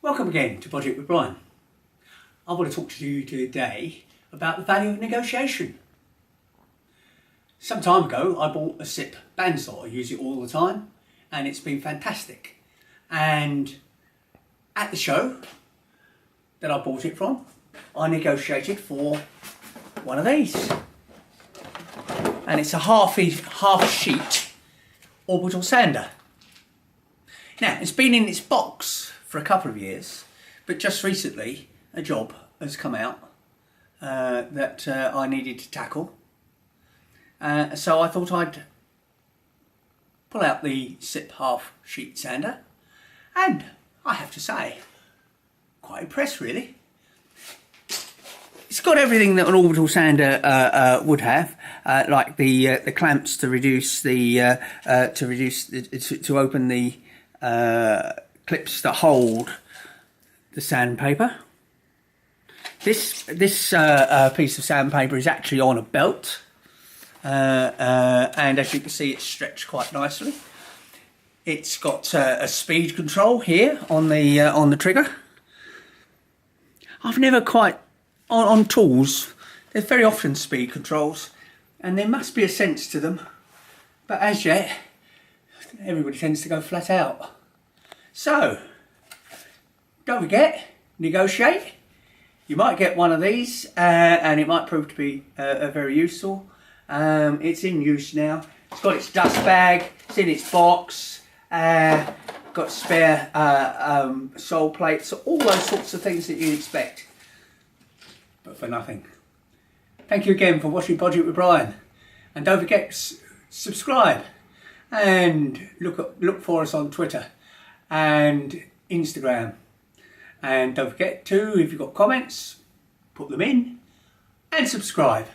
Welcome again to Budget with Brian. I want to talk to you today about the value of negotiation. Some time ago I bought a SIP bandsaw. I use it all the time and it's been fantastic. And at the show that I bought it from, I negotiated for one of these. And it's a half sheet orbital sander. Now, it's been in its box for a couple of years, but just recently a job has come out that I needed to tackle. So I thought I'd pull out the SIP half sheet sander, and I have to say, quite impressed really. It's got everything that an orbital sander would have, like the clamps to reduce the to open the clips that hold the sandpaper. This piece of sandpaper is actually on a belt, and as you can see, it's stretched quite nicely. It's got a speed control here on the trigger. I've never quite on tools. There's very often speed controls, and there must be a sense to them, but as yet, everybody tends to go flat out. So, don't forget, negotiate. You might get one of these and it might prove to be very useful. It's in use now. It's got its dust bag, it's in its box, got spare sole plates, all those sorts of things that you'd expect, but for nothing. Thank you again for watching Budget with Brian, and don't forget subscribe and look for us on Twitter and Instagram. And don't forget to, if you've got comments, put them in and subscribe.